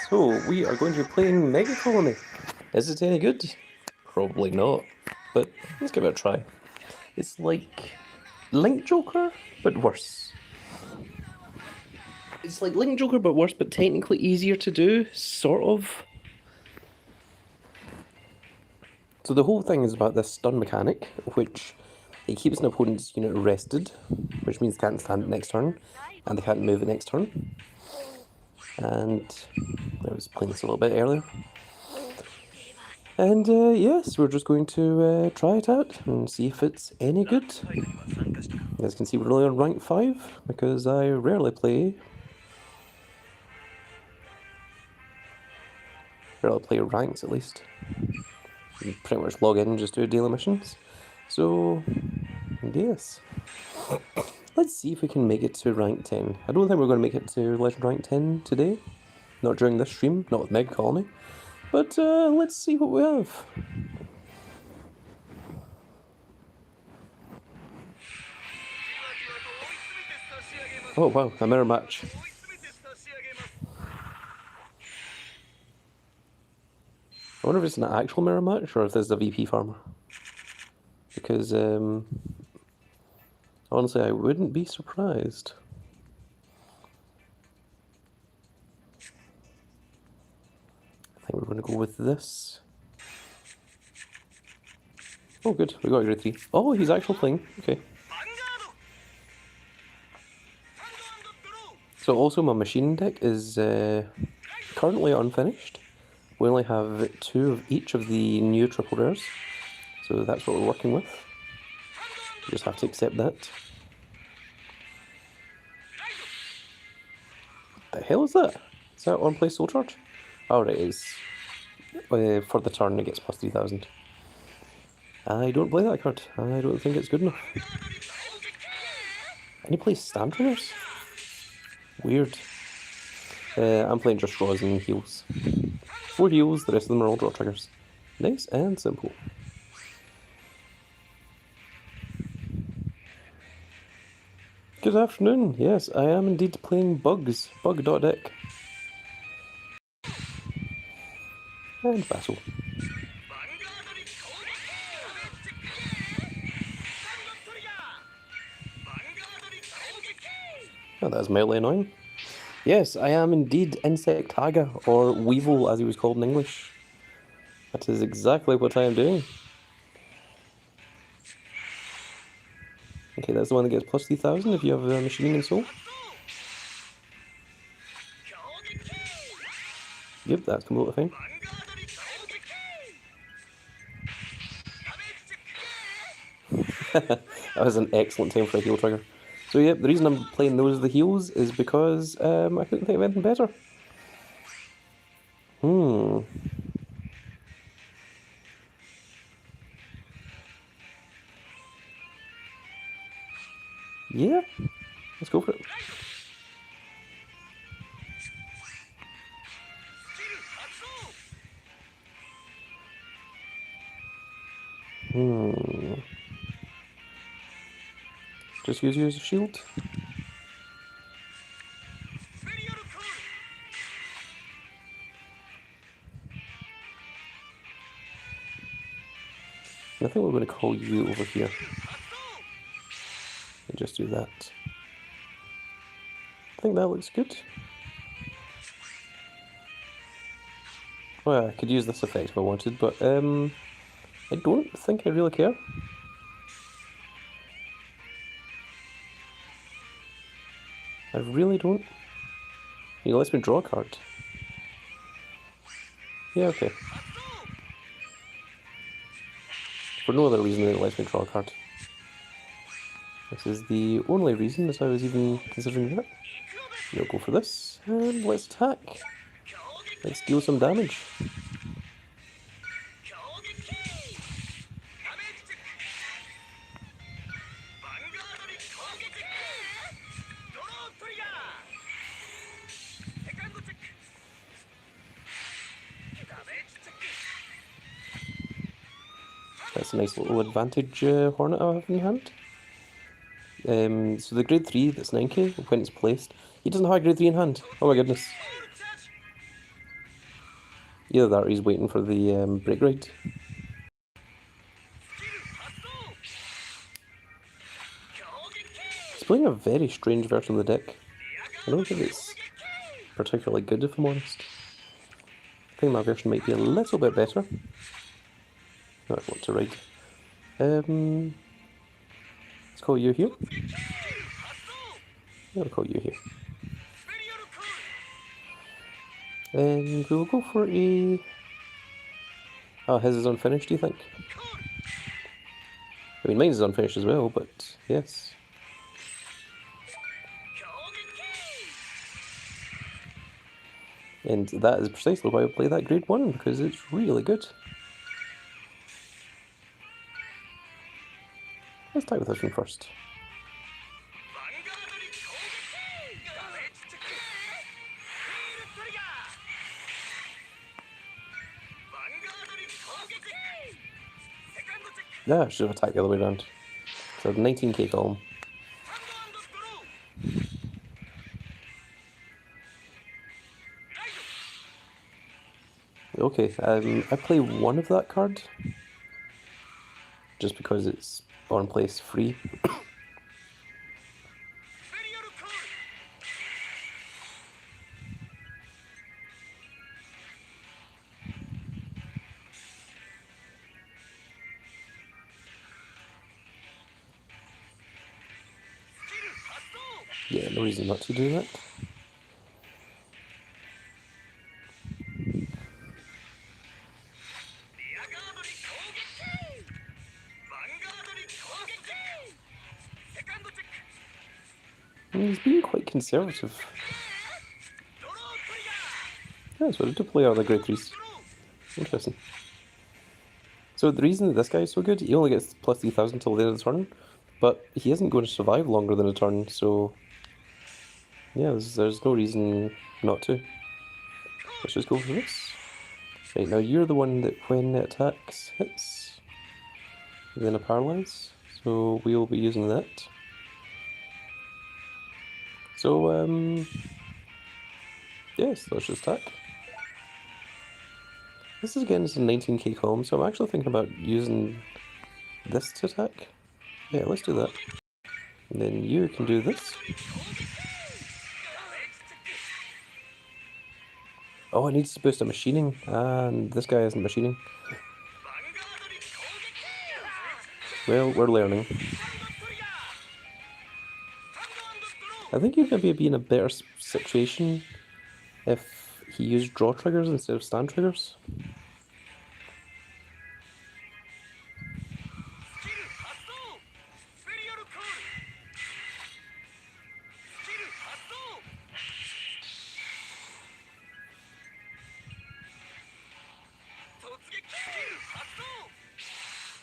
So, we are going to be playing Megacolony. Is it any good? Probably not, but let's give it a try. It's like Link Joker, but worse. It's like Link Joker, but worse, but technically easier to do, sort of. So the whole thing is about this stun mechanic, which it keeps an opponent's unit rested, which means they can't stand it next turn, and they can't move it next turn. And I was playing this a little bit earlier. And yes, we're just going to try it out and see if it's any good. As you can see, we're only on rank 5, because I rarely play ranks, at least. You pretty much log in and just do daily missions. So, yes. Let's see if we can make it to rank 10. I don't think we're going to make it to Legend rank 10 today. Not during this stream, not with Megacolony. But let's see what we have. Oh wow, a mirror match. I wonder if it's an actual mirror match or if this is a VP farmer. Because, honestly, I wouldn't be surprised. I think we're going to go with this. Oh good, we got grade 3. Oh, he's actually playing, okay. So also my machine deck is currently unfinished. We only have 2 of each of the new triple rares, so that's what we're working with. You just have to accept that. What the hell is that? Is that on play soul charge? Oh right, it is. For the turn it gets plus 3000. I don't play that card. I don't think it's good enough. And he plays stand rares? Weird. I'm playing just draws and heals. 4 heals, the rest of them are all draw triggers. Nice and simple. Good afternoon. Yes, I am indeed playing Bugs. Bug.deck. And battle. Oh, that is mildly annoying. Yes, I am indeed Insectaga, or Weevil as he was called in English. That is exactly what I am doing. Okay, that's the one that gets plus 3000 if you have Machining and Soul. Yep, that's completely fine. That was an excellent time for a heal trigger. So yeah, the reason I'm playing those as the heals is because I couldn't think of anything better. Yeah, let's go for it. Just use you as a shield. I think we're going to call you over here. And just do that. I think that looks good. Well, I could use this effect if I wanted, but I don't think I really care. I really don't. You know, lets me draw a card. Yeah, okay. For no other reason than it lets me draw a card. This is the only reason that I was even considering that. We'll go for this, and let's attack. Let's deal some damage. That's a nice little advantage Hornet I have in hand. So the grade 3, that's 9k, when it's placed, he doesn't have a grade 3 in hand. Oh my goodness. Either that or he's waiting for the break rate. He's playing a very strange version of the deck. I don't think it's particularly good, if I'm honest. I think my version might be a little bit better. Not what to write. Let's call you here. I'll call you here. And we'll go for a... Oh, his is unfinished, do you think? I mean, mine is unfinished as well, but yes. And that is precisely why I play that grade 1, because it's really good. Let's start with this one first. Yeah, I should have attacked the other way around. So 19k column. Okay, I play one of that card. Just because it's on place free. Yeah, no reason not to do that. He's being quite conservative. Yeah, so I did play all the grade 3s. Interesting. So the reason that this guy is so good, he only gets plus 3000 till the end of the turn, but he isn't going to survive longer than a turn, so yeah, there's no reason not to. Let's just go for this. Right, now you're the one that when it attacks hits, then a paralyze, so we'll be using that. So, yes, let's just attack. This is again is a 19k column, so I'm actually thinking about using this to attack. Yeah, let's do that. And then you can do this. Oh, it needs to boost a machining, and this guy isn't machining. Well, we're learning. I think he'd maybe be in a better situation if he used draw triggers instead of stand triggers.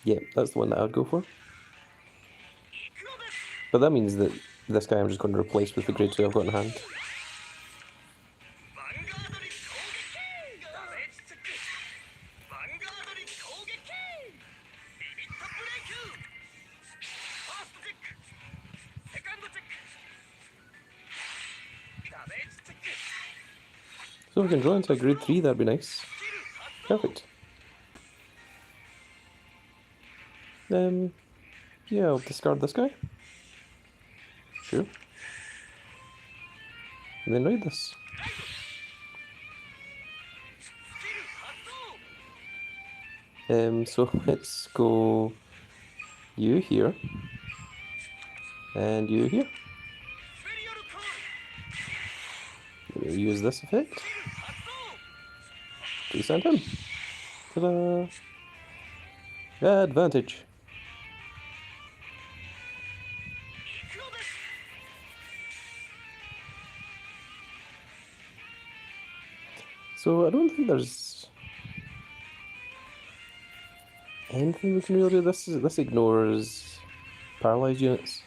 Yeah, that's the one that I would go for. But that means that this guy I'm just going to replace with the grade 2 I've got in hand. So if we can draw into a grade 3, that'd be nice. Perfect. Yeah, I'll discard this guy. Sure. And then raid this. So let's go you here. And you here. We'll use this effect. Descend him. Ta-da! Advantage. So I don't think there's anything we can really do. This ignores paralyzed units.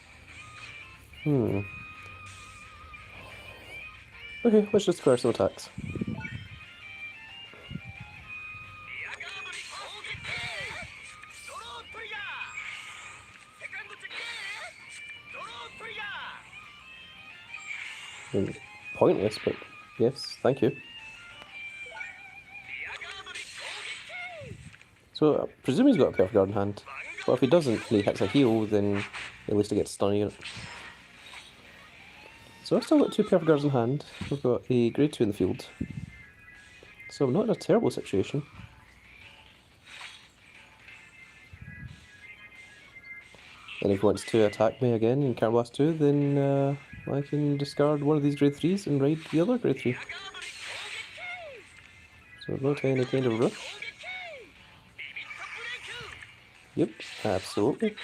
Okay, let's just declare some attacks. Pointless, but yes, thank you. So I presume he's got a Perfect Guard in hand. But if he doesn't and he hits a heal, then at least I get stunning on it. So I've still got 2 Perfect Guards in hand. We've got a grade 2 in the field. So I'm not in a terrible situation. And if he wants to attack me again in Counterblast 2, then I can discard one of these grade 3s and raid the other grade 3. So not any kind of rush. Yep, absolutely.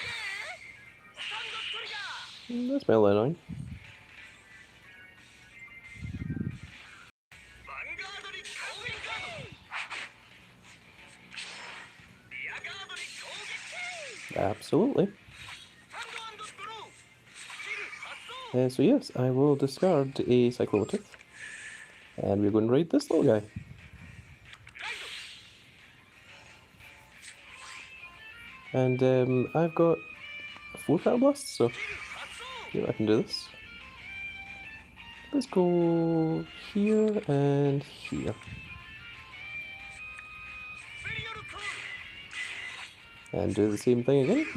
That's mildly annoying. Absolutely. So yes, I will discard a Cyclomotive. And we're going to raid this little guy. And I've got 4 Counterblasts, so yeah, I can do this. Let's go here and here. And do the same thing again.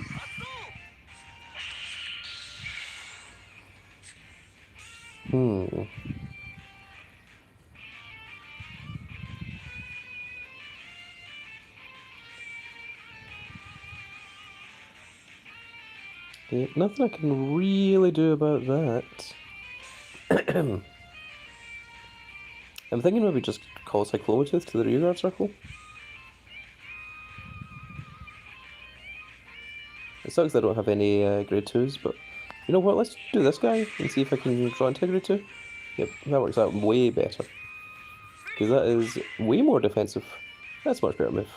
Yeah, nothing I can really do about that. I'm thinking maybe just call Cyclomotive to the rearguard circle. It sucks I don't have any grade 2s, but you know what, let's do this guy and see if I can draw into a grade 2. Yep, that works out way better. Because that is way more defensive. That's a much better move.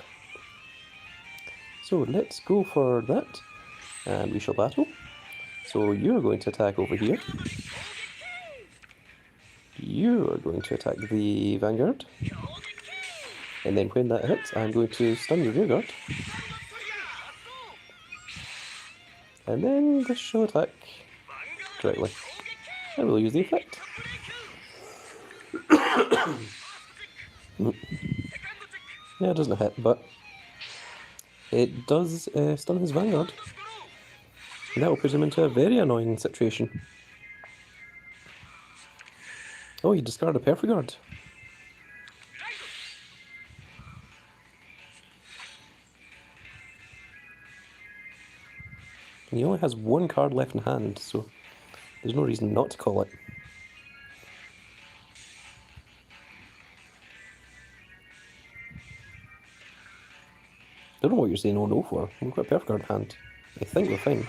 So let's go for that, and we shall battle. So you're going to attack over here. You are going to attack the Vanguard. And then when that hits, I'm going to stun your rearguard. And then this shall attack correctly. And we'll use the effect. Yeah, it doesn't hit, but it does stun his Vanguard. And that will put him into a very annoying situation. Oh, he discarded a Perfect Guard. And he only has 1 card left in hand, so there's no reason not to call it. Don't know what you're saying oh no for. We've got a Perfect Guard in hand. I think we're fine.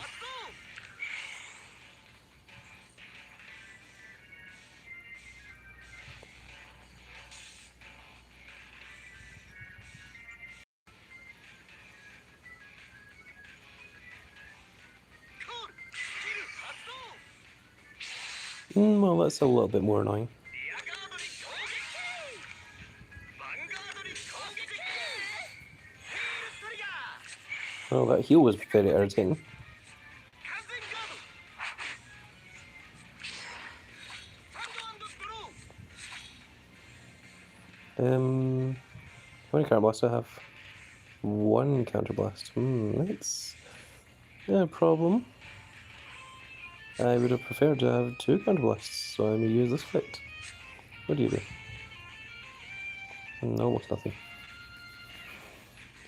Well, that's a little bit more annoying. Well, that heal was very irritating. How many counterblasts do I have? 1 counterblast. That's a problem. I would have preferred to have 2 counterblasts, so I'm going to use this effect. What do you do? Almost nothing.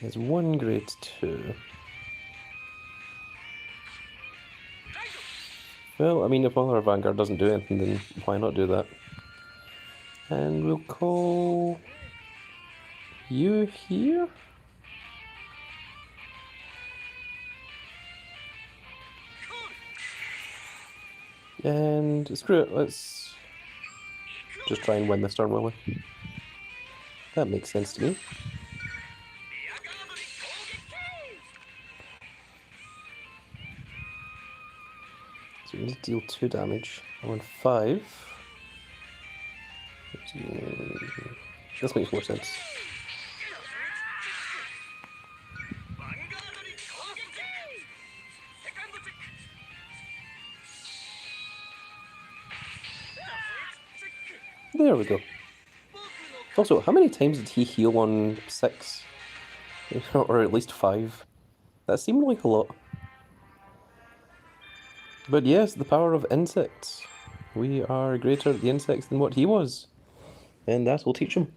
There's 1 grade 2. Well, I mean, if our Vanguard doesn't do anything, then why not do that? And we'll call you here? And screw it, let's just try and win this turn, will we? That makes sense to me. So we need to deal 2 damage. I'm on 5. This makes more sense. There we go. Also, how many times did he heal on 6? Or at least 5. That seemed like a lot. But yes, the power of insects. We are greater at the insects than what he was. And that will teach him.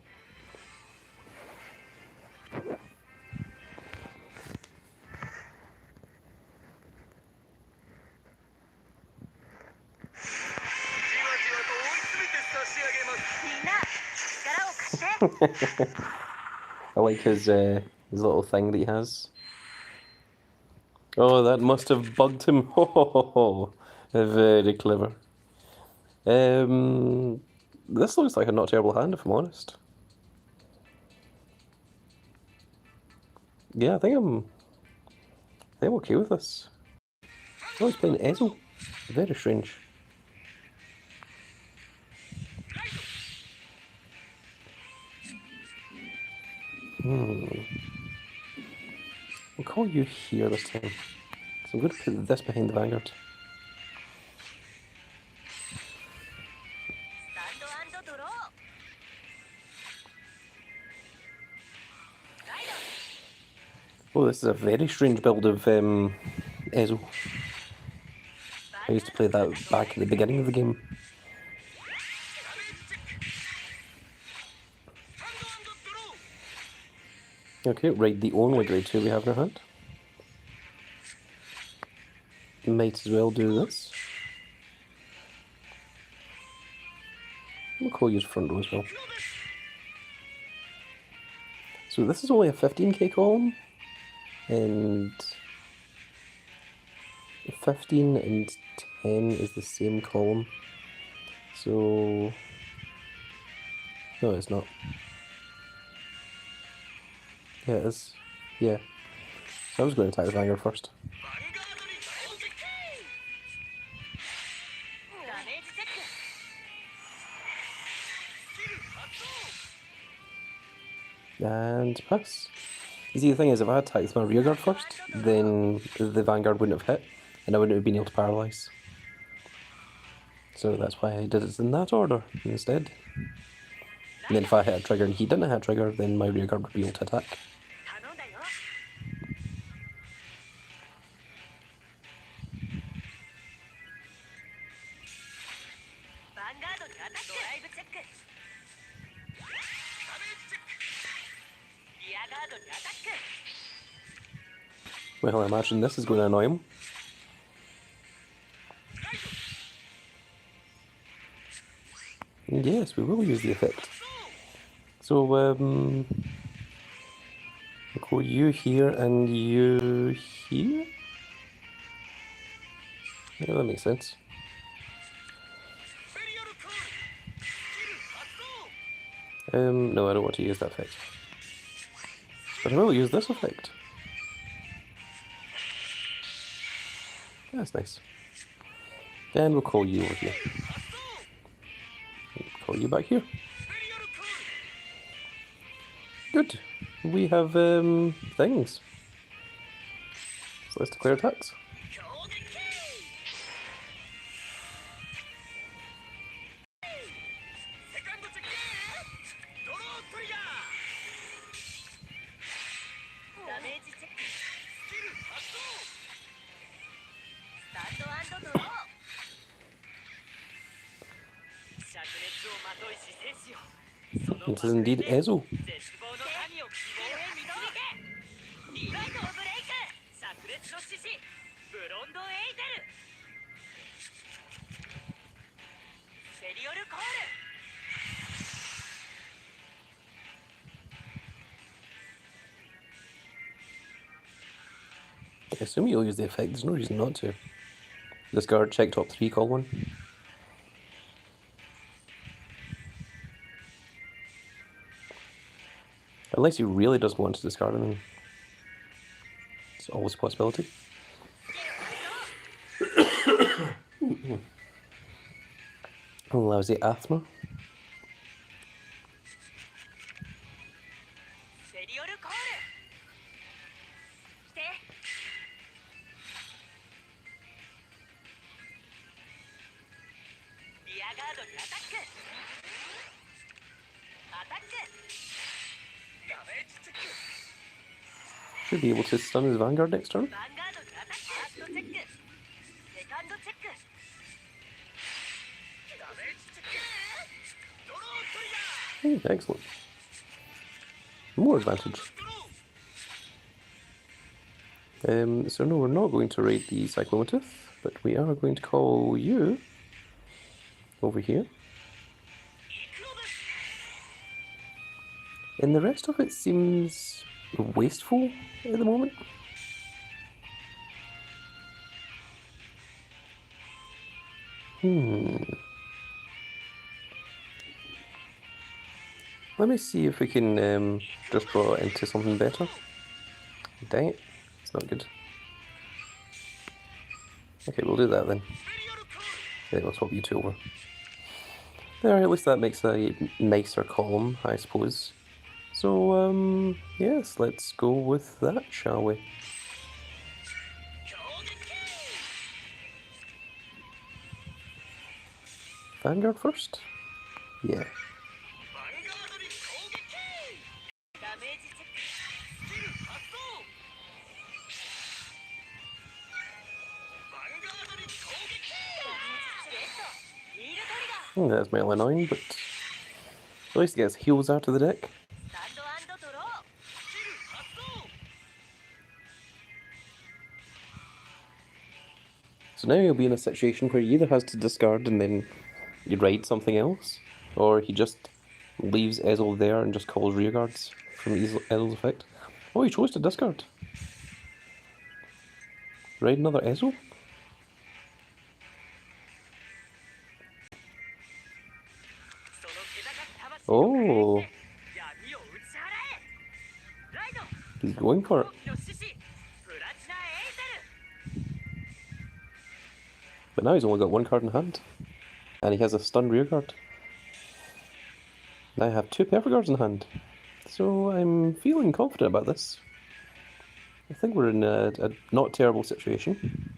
I like his little thing that he has. Oh, that must have bugged him. Ho ho ho ho. Very clever. This looks like a not terrible hand, if I'm honest. Yeah, I think I'm okay with this. Oh, he's playing Ezel. Very strange. We'll call you here this time. So I'm going to put this behind the Vanguard. Oh, this is a very strange build of Ezel. I used to play that back at the beginning of the game. Okay, right, the only grade 2 we have in our hand. Might as well do this. We'll call you front row as well. So this is only a 15k column, and 15 and 10 is the same column. So no, it's not. Yeah, it is. Yeah. So I was going to attack the Vanguard first. And pass. You see, the thing is, if I attacked with my rearguard first, then the Vanguard wouldn't have hit, and I wouldn't have been able to paralyze. So that's why I did it in that order instead. And then if I hit a trigger and he didn't hit a trigger, then my rearguard would be able to attack. Well, I imagine this is going to annoy him. And yes, we will use the effect. So, we'll go you here and you here? Yeah, that makes sense. No, I don't want to use that effect. But I will use this effect. That's nice. Then we'll call you over here. Call you back here. Good. We have things. So let's declare attacks. This is indeed Ezel. I assume you'll use the effect, there's no reason not to. Discard, check top 3, call 1. Unless he really doesn't want to discard anything. It's always a possibility. Lousy Athma. Should be able to stun his Vanguard next turn. Excellent. More advantage. So no, we're not going to raid the Cyclomotive, but we are going to call you over here. And the rest of it seems wasteful at the moment. Let me see if we can just draw it into something better. Dang it, it's not good. Okay, we'll do that then. Yeah, we'll swap you two over. There, at least that makes a nicer column, I suppose. So, yes, let's go with that, shall we? Vanguard first? Yeah. That's mildly annoying, but at least it gets heals out of the deck. So now he'll be in a situation where he either has to discard and then you raid something else, or he just leaves Ezel there and just calls rearguards from Ezel's effect. Oh, he chose to discard. Raid another Ezel? Oh, he's going for it. But now he's only got one card in hand, and he has a stunned rearguard. Now I have two perfect guards in hand, so I'm feeling confident about this. I think we're in a not terrible situation.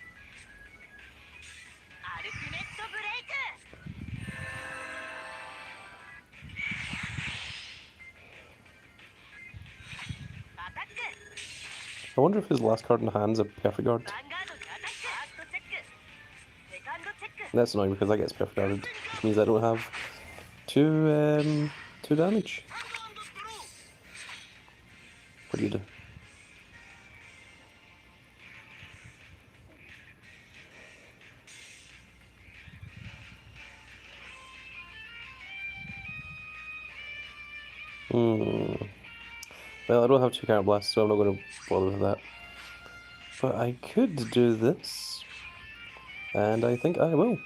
I wonder if his last card in hand's a perfect guard. That's annoying because that gets perfect guarded, which means I don't have two damage. What do you do? Well, I don't have two counter blasts, so I'm not going to bother with that. But I could do this, and I think I will.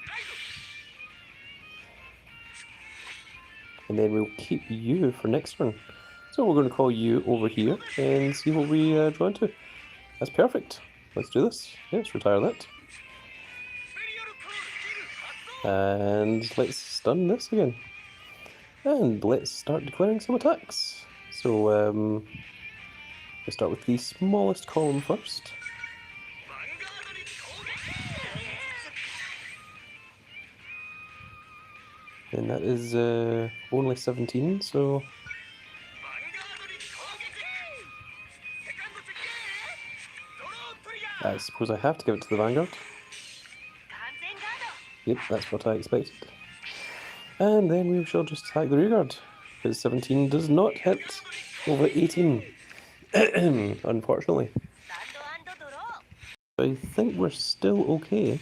And then we'll keep you for next turn. So we're going to call you over here and see what we draw into. That's perfect. Let's do this. Yeah, let's retire that. And let's stun this again. And let's start declaring some attacks. So, we'll start with the smallest column first. And that is only 17, so... I suppose I have to give it to the Vanguard. Yep, that's what I expected. And then we shall just attack the rearguard, because 17 does not hit over 18, unfortunately. I think we're still okay.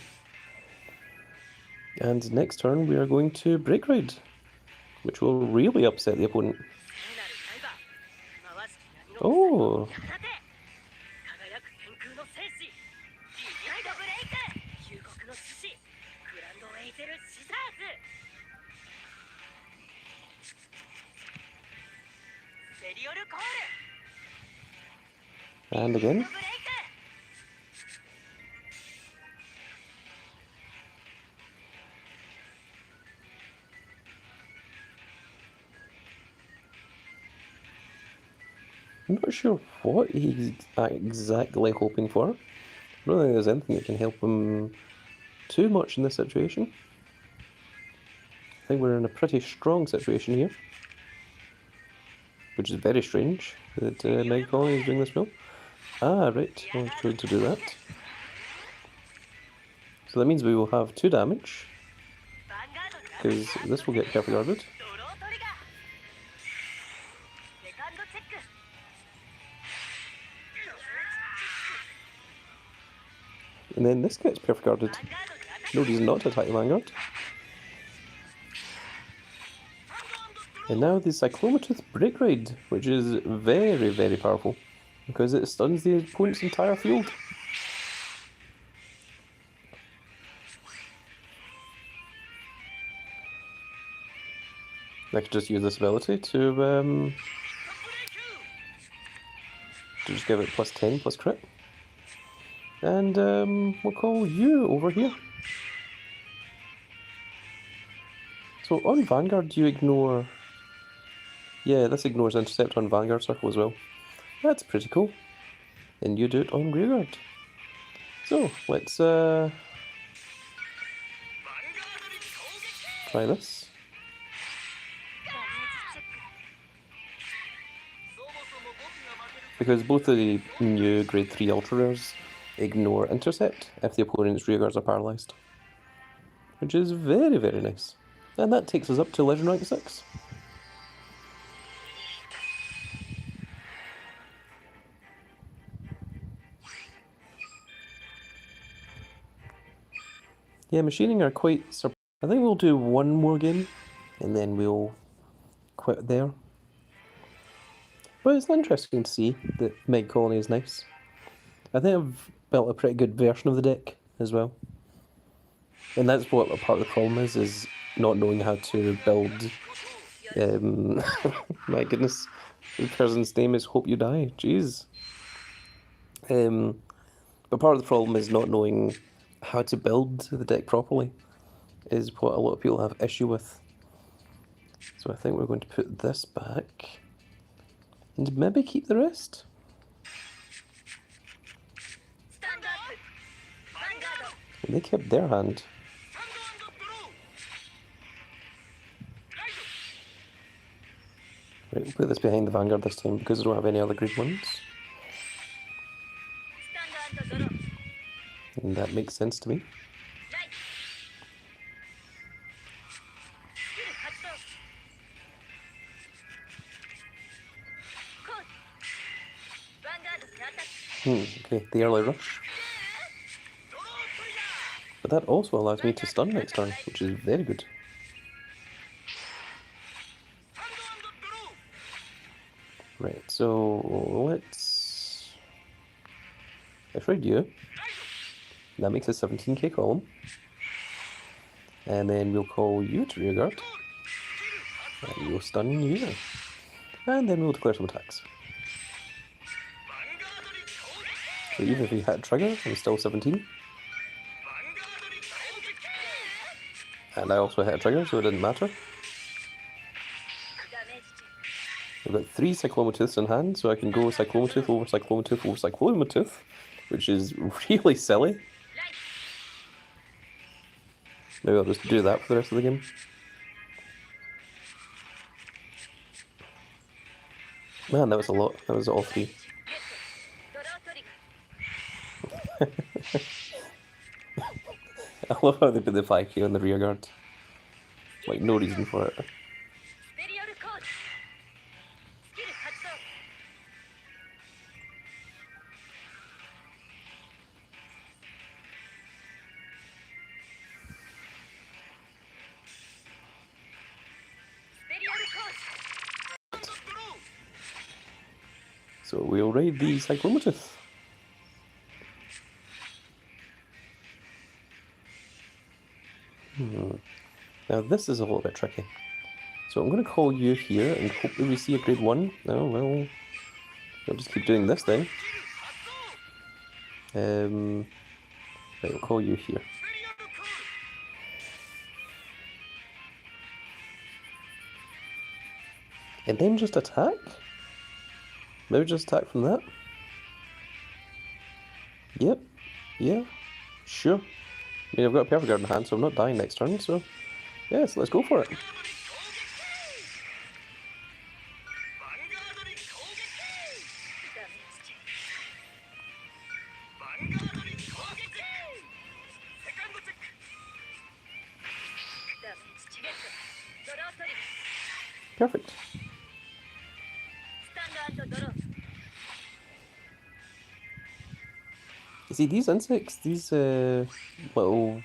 And next turn we are going to Break Ride, which will really upset the opponent. Oh! And again. I'm not sure what he's exactly hoping for. I don't think there's anything that can help him too much in this situation. I think we're in a pretty strong situation here, which is very strange that Megacolony is doing this well. Ah, right. I was trying to do that. So that means we will have 2 damage, because this will get perfect guarded. And then this gets perfect guarded. No reason not to attack the Vanguard. And now the Cyclomatooth Break Ride, which is very, very powerful, because it stuns the opponent's entire field. I could just use this ability to just give it plus 10 plus crit. And we'll call you over here. So on Vanguard you ignore... Yeah, this ignores Intercept on Vanguard Circle as well. That's pretty cool. And you do it on Rearguard. So, let's try this. Because both of the new Grade 3 Ultra Rares ignore Intercept if the opponent's Rearguards are paralysed. Which is very, very nice. And that takes us up to Legend Rank 6. Yeah, Machining are quite I think we'll do one more game, and then we'll quit there. But it's interesting to see that Megacolony is nice. I think I've built a pretty good version of the deck as well. And that's what a part of the problem is not knowing how to build... my goodness, the person's name is Hope You Die, jeez. But part of the problem is not knowing how to build the deck properly, is what a lot of people have issue with. So I think we're going to put this back, and maybe keep the rest. And they kept their hand. Right, we'll put this behind the Vanguard this time because I don't have any other green ones. And that makes sense to me. Okay, the early rush. But that also allows me to stun next turn, which is very good. Right, so let's trade you. That makes a 17k column. And then we'll call you to Rearguard. And we'll stun you. And then we'll declare some attacks. So even if we hit a trigger, I'm still 17. And I also hit a trigger, so it didn't matter. I've got 3 Cyclomatooths in hand, so I can go Cyclomatooth over Cyclomatooth over Cyclomatooth, which is really silly. Maybe I'll just do that for the rest of the game. Man, that was a lot. That was all 3. I love how they put the 5k on the Rearguard. Like, no reason for it. So we'll raid the Cyclomatooth. Now this is a little bit tricky. So I'm going to call you here and hope that we see a grade 1. Oh, well, I'll just keep doing this then. Right, we'll call you here. And then just attack? Maybe just attack from that? Yep. Yeah. Sure. I mean, I've got a perfect guard in hand, so I'm not dying next turn, so... Yes, let's go for it. Perfect. You see, these insects, these little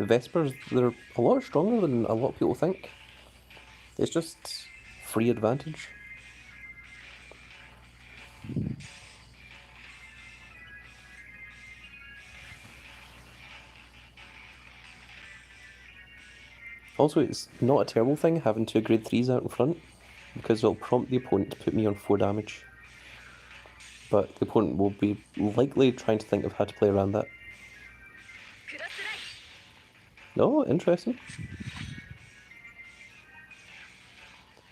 vespers, they're a lot stronger than a lot of people think. It's just free advantage. Also, it's not a terrible thing having two grade 3s out in front, because it'll prompt the opponent to put me on 4 damage. But the opponent will be likely trying to think of how to play around that. No, interesting.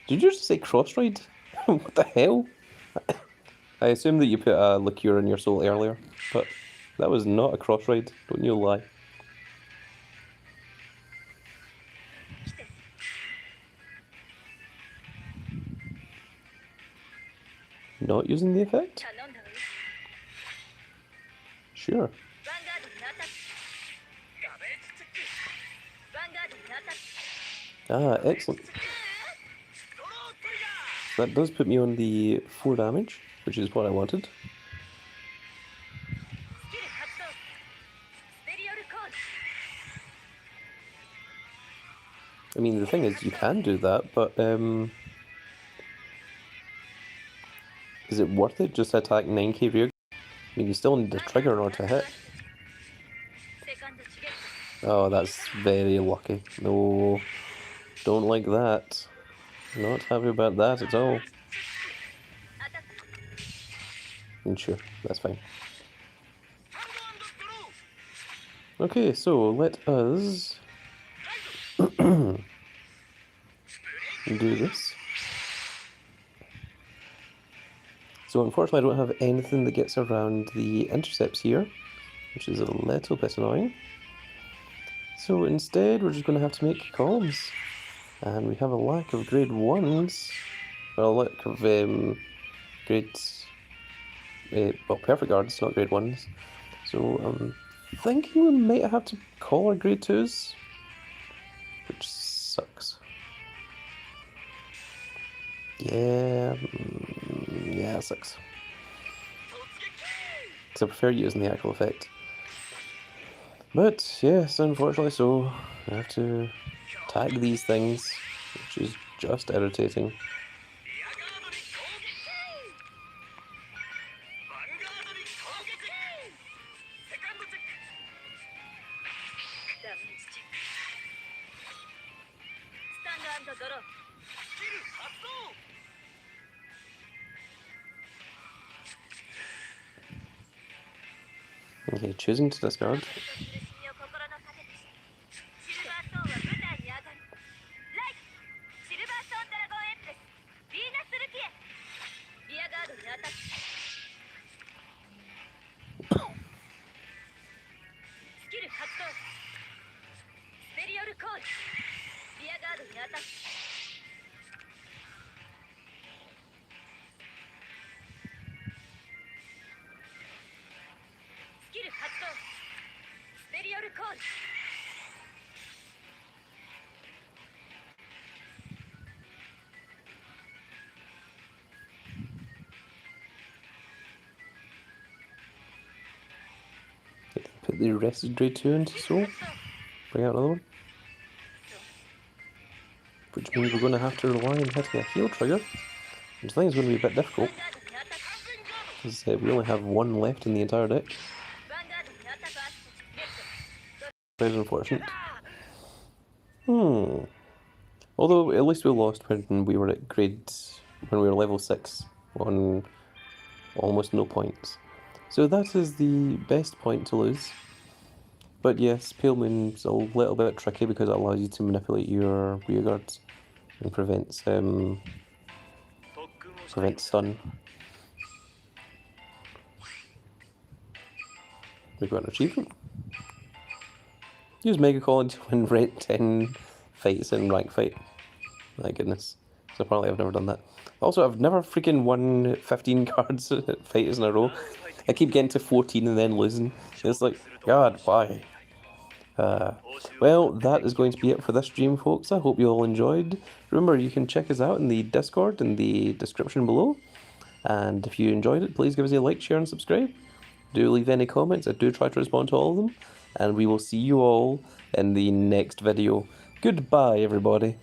Did you just say cross-ride? What the hell? I assume that you put a liqueur in your soul earlier, but that was not a cross-ride, don't you lie. Not using the effect? Sure. Ah, excellent. So that does put me on the 4 damage, which is what I wanted. I mean, the thing is, you can do that, but is it worth it just to attack 9k rear? I mean, you still need the trigger in order to hit. Oh, that's very lucky. No, don't like that. Not happy about that at all. And sure, that's fine. Okay, so let us do this. So unfortunately I don't have anything that gets around the intercepts here, which is a little bit annoying. So instead we're just going to have to make columns. And we have a lack of grade 1s. Well, a lack of grades... well, perfect guards, not grade 1s. So I'm thinking we might have to call our grade 2s. Which sucks. Yeah, yeah, it sucks. Because I prefer using the actual effect. But yes, unfortunately so, I have to tag these things, which is just irritating. Okay, choosing to discard. Put the rested grade 2 into soul. Bring out another one. Which means we're going to have to rely on hitting a heal trigger. Which I think is going to be a bit difficult. Because we only have one left in the entire deck. Very unfortunate. Although at least we lost when we were at when we were level 6 on almost no points. So that is the best point to lose. But yes, Pale Moon's a little bit tricky because it allows you to manipulate your rearguards and prevents stun. We've got an achievement. Use Megacolony to win rate 10 fights in rank fight. My goodness. So apparently I've never done that. Also, I've never freaking won 15 cards at fights in a row. I keep getting to 14 and then losing. It's like, God, why? Well, that is going to be it for this stream, folks. I hope you all enjoyed. Remember, you can check us out in the Discord in the description below. And if you enjoyed it, please give us a like, share, and subscribe. Do leave any comments. I do try to respond to all of them. And we will see you all in the next video. Goodbye, everybody.